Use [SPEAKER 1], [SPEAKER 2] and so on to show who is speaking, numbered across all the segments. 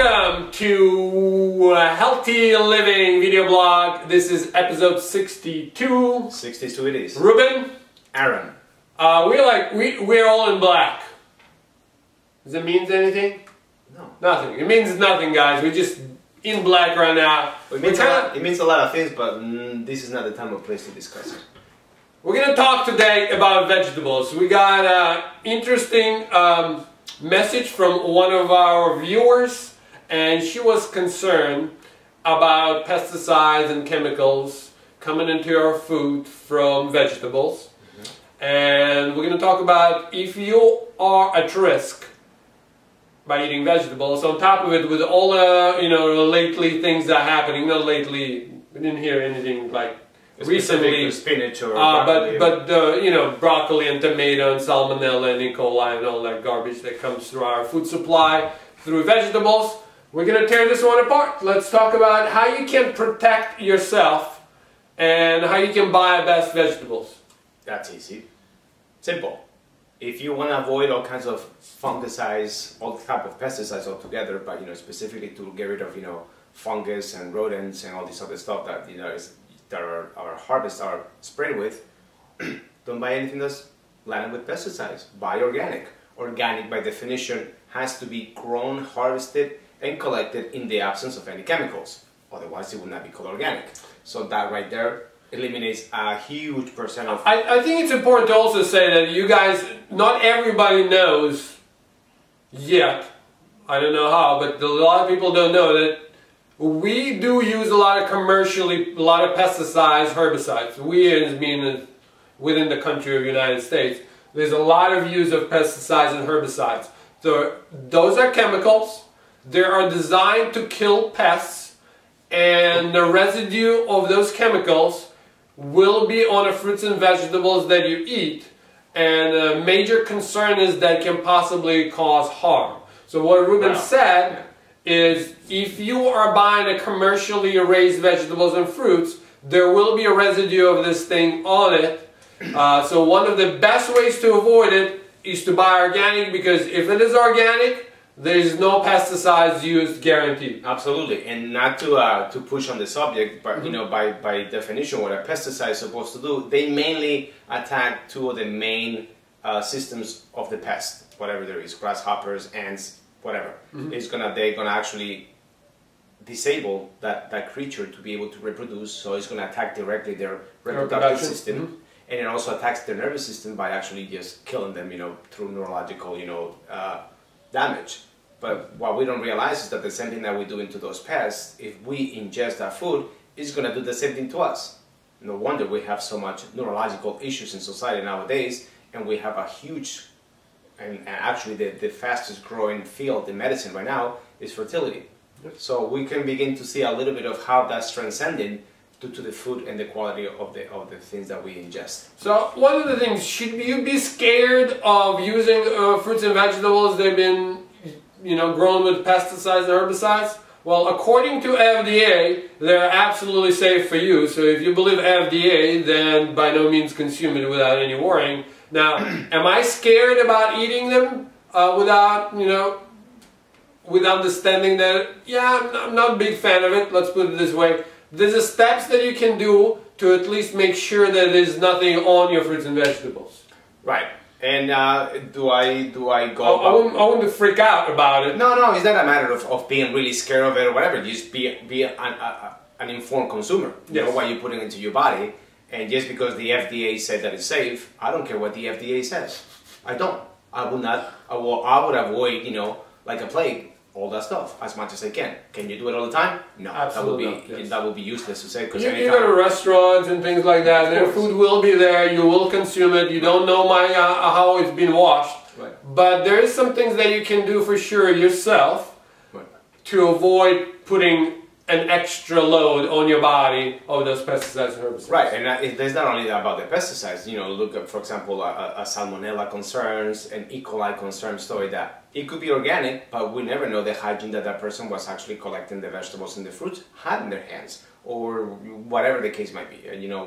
[SPEAKER 1] Welcome to a Healthy Living video blog. This is episode 62.
[SPEAKER 2] 62 it is.
[SPEAKER 1] Ruben?
[SPEAKER 2] Aram.
[SPEAKER 1] We're all in black. Does it mean anything?
[SPEAKER 2] No.
[SPEAKER 1] Nothing. It means nothing, guys. We're just in black right now.
[SPEAKER 2] It means a lot of things, but this is not the time or place to discuss it.
[SPEAKER 1] We're going to talk today about vegetables. We got an interesting message from one of our viewers, and she was concerned about pesticides and chemicals coming into our food from vegetables. And we're going to talk about if you are at risk by eating vegetables. On top of it, with all the lately things that are happening, not lately, we didn't hear anything like recently,
[SPEAKER 2] spinach or
[SPEAKER 1] broccoli and tomato and salmonella and E. coli and all that garbage that comes through our food supply through vegetables. We're going to tear this one apart. Let's talk about how you can protect yourself and how you can buy best vegetables.
[SPEAKER 2] That's easy. Simple. If you want to avoid all kinds of fungicides, all type of pesticides altogether, but specifically to get rid of fungus and rodents and all this other stuff that our harvests are sprayed with, don't buy anything that's landed with pesticides. Buy organic. Organic, by definition, has to be grown, harvested, and collected in the absence of any chemicals. Otherwise, it would not be called organic. So that right there eliminates a huge percent of...
[SPEAKER 1] I think it's important to also say that you guys, not everybody knows yet, I don't know how, but a lot of people don't know that we do use a lot of pesticides, herbicides. We, as being within the country of the United States, there's a lot of use of pesticides and herbicides. So those are chemicals. They are designed to kill pests, and the residue of those chemicals will be on the fruits and vegetables that you eat. And a major concern is that it can possibly cause harm. So what Ruben said is, if you are buying a commercially raised vegetables and fruits, there will be a residue of this thing on it. So one of the best ways to avoid it is to buy organic, because if it is organic, there's no pesticides used, guaranteed.
[SPEAKER 2] Absolutely, and not to push on the subject, but by definition, what a pesticide is supposed to do, they mainly attack two of the main systems of the pest, whatever there is, grasshoppers, ants, whatever. They're gonna actually disable that creature to be able to reproduce. So it's gonna attack directly their reproductive system, and it also attacks their nervous system by actually just killing them, through neurological, damage. But what we don't realize is that the same thing that we do into those pests, if we ingest that food, it's gonna do the same thing to us. No wonder we have so much neurological issues in society nowadays, and we have a huge, and actually the fastest growing field in medicine right now is fertility. So we can begin to see a little bit of how that's transcending due to the food and the quality of the things that we ingest.
[SPEAKER 1] So one of the things, should you be scared of using fruits and vegetables that have been grown with pesticides and herbicides? Well, according to FDA, they're absolutely safe for you. So if you believe FDA, then by no means consume it without any worrying. Now, am I scared about eating them with understanding that, I'm not a big fan of it, let's put it this way. There's steps that you can do to at least make sure that there's nothing on your fruits and vegetables.
[SPEAKER 2] Right. And do I go...
[SPEAKER 1] I wouldn't freak out about it.
[SPEAKER 2] No, it's not a matter of being really scared of it or whatever. Just be an informed consumer. You know what you're putting into your body. And just because the FDA said that it's safe, I don't care what the FDA says. I don't. I would avoid, like a plague, all that stuff as much as I can. Can you do it all the time? No.
[SPEAKER 1] Absolutely
[SPEAKER 2] that would be useless to say.
[SPEAKER 1] You go to restaurants and things like that, and their food will be there, you will consume it, you don't know how it's been washed.
[SPEAKER 2] Right.
[SPEAKER 1] But there is some things that you can do for sure yourself to avoid putting an extra load on your body of those pesticides and herbicides.
[SPEAKER 2] Right, and there's not only about the pesticides. Look at, for example, a salmonella concerns, an E. coli concerns, stuff like that. It could be organic, but we never know the hygiene that person was actually collecting the vegetables and the fruits had in their hands, or whatever the case might be.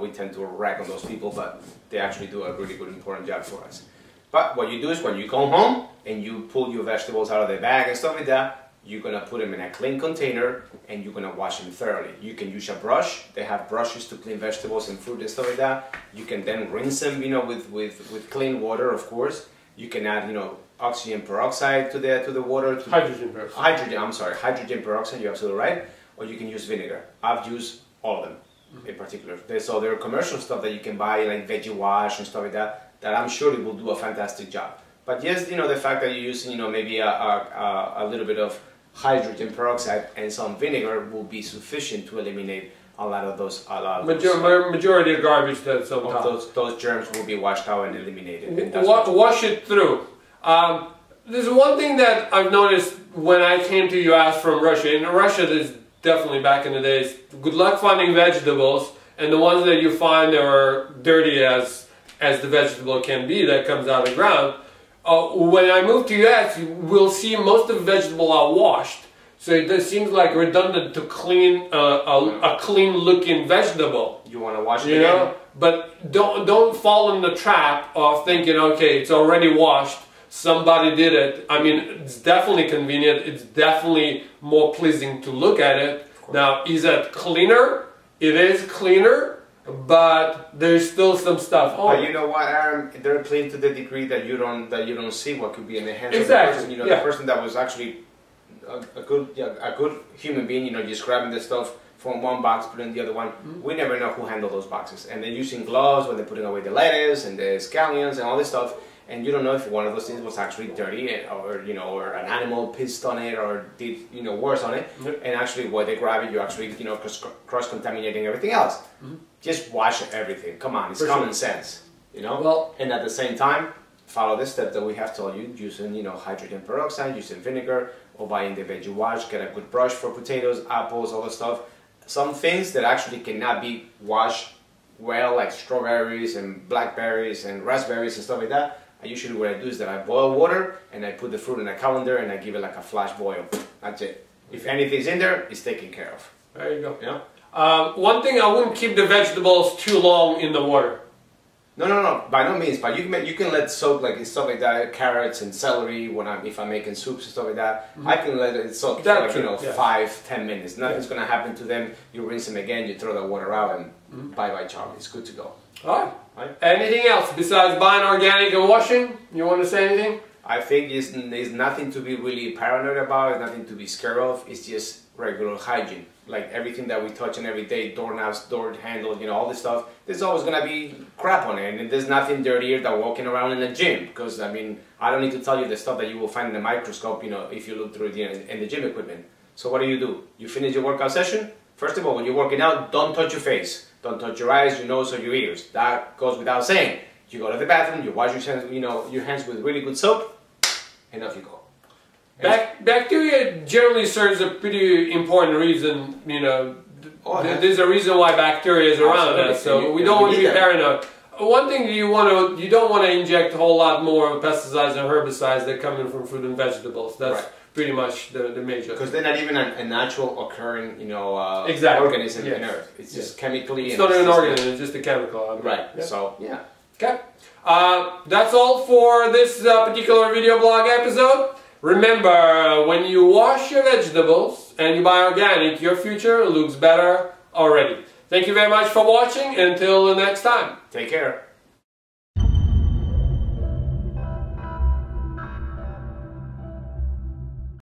[SPEAKER 2] We tend to rag on those people, but they actually do a really good, important job for us. But what you do is when you come home and you pull your vegetables out of the bag and stuff like that, you're gonna put them in a clean container and you're gonna wash them thoroughly. You can use a brush. They have brushes to clean vegetables and fruit and stuff like that. You can then rinse them, you know, with clean water, of course. You can add, you know, oxygen peroxide to the water.
[SPEAKER 1] Hydrogen peroxide.
[SPEAKER 2] Hydrogen peroxide. You're absolutely right. Or you can use vinegar. I've used all of them in particular. So there are commercial stuff that you can buy, like veggie wash and stuff like that, that I'm sure it will do a fantastic job. But yes, you know, the fact that you're using, you know, maybe a little bit of hydrogen peroxide and some vinegar will be sufficient to eliminate a lot of those.
[SPEAKER 1] Majority of garbage that sometimes.
[SPEAKER 2] Those germs will be washed out and eliminated. And
[SPEAKER 1] wash it through. There's one thing that I've noticed when I came to US from Russia. In Russia, there's definitely back in the days, good luck finding vegetables, and the ones that you find are dirty as the vegetable can be that comes out of the ground. When I moved to US, you will see most of the vegetables are washed. So it seems like redundant to clean a clean-looking vegetable.
[SPEAKER 2] You want to wash it
[SPEAKER 1] again? Know? But don't fall in the trap of thinking, okay, it's already washed, somebody did it. I mean, it's definitely convenient. It's definitely more pleasing to look at it. Now, is it cleaner? It is cleaner. But there's still some stuff.
[SPEAKER 2] But you know what, Aram? They're clean to the degree that you don't see what could be in the hands
[SPEAKER 1] exactly.
[SPEAKER 2] of the person. You know, the person that was actually a good human being. You know, just grabbing the stuff from one box, putting in the other one. We never know who handled those boxes. And they're using gloves when they're putting away the lettuce and the scallions and all this stuff. And you don't know if one of those things was actually dirty, or you know, or an animal pissed on it, or did, you know, worse on it. And actually, when they grab it, you actually, you know, cross-contaminating everything else. Just wash everything. Come on, it's common sense, you know. Well, and at the same time, follow the step that we have told you, using, you know, hydrogen peroxide, using vinegar, or buying the veggie wash. Get a good brush for potatoes, apples, all the stuff. Some things that actually cannot be washed well, like strawberries and blackberries and raspberries and stuff like that. Usually what I do is that I boil water and I put the fruit in a colander and I give it like a flash boil. That's it. If anything's in there, it's taken care of.
[SPEAKER 1] There you go.
[SPEAKER 2] You know?
[SPEAKER 1] One thing, I wouldn't keep the vegetables too long in the water.
[SPEAKER 2] No, by no means. But you can let soak like stuff like that, carrots and celery. If I'm making soups and stuff like that, I can let it soak for like, you know, 5-10 minutes. Nothing's gonna happen to them. You rinse them again, you throw the water out, and bye Charlie. It's good to go.
[SPEAKER 1] All right. Anything else besides buying organic and washing? You want to say anything?
[SPEAKER 2] I think there's nothing to be really paranoid about. There's nothing to be scared of. It's just regular hygiene. Like everything that we touch on every day, doorknobs, door handles, you know, all this stuff. There's always gonna be crap on it, and there's nothing dirtier than walking around in a gym. Because I mean, I don't need to tell you the stuff that you will find in the microscope, you know, if you look through in the gym equipment. So what do? You finish your workout session. First of all, when you're working out, don't touch your face. Don't touch your eyes, your nose, or your ears. That goes without saying. You go to the bathroom, you wash your hands, you know, your hands with really good soap, and off you go.
[SPEAKER 1] Bacteria generally serves a pretty important reason. You know, there's a reason why bacteria is around us. So we don't want to be paranoid. One thing you don't want to inject a whole lot more pesticides and herbicides that come in from fruit and vegetables. That's pretty much the major.
[SPEAKER 2] Because they're not even a natural occurring, you know, organism in Earth. It's just chemically.
[SPEAKER 1] It's not an organism. It's just a chemical.
[SPEAKER 2] Right. Yeah. So yeah.
[SPEAKER 1] Okay. That's all for this particular video blog episode. Remember, when you wash your vegetables and you buy organic, your future looks better already. Thank you very much for watching. Until the next time.
[SPEAKER 2] Take care.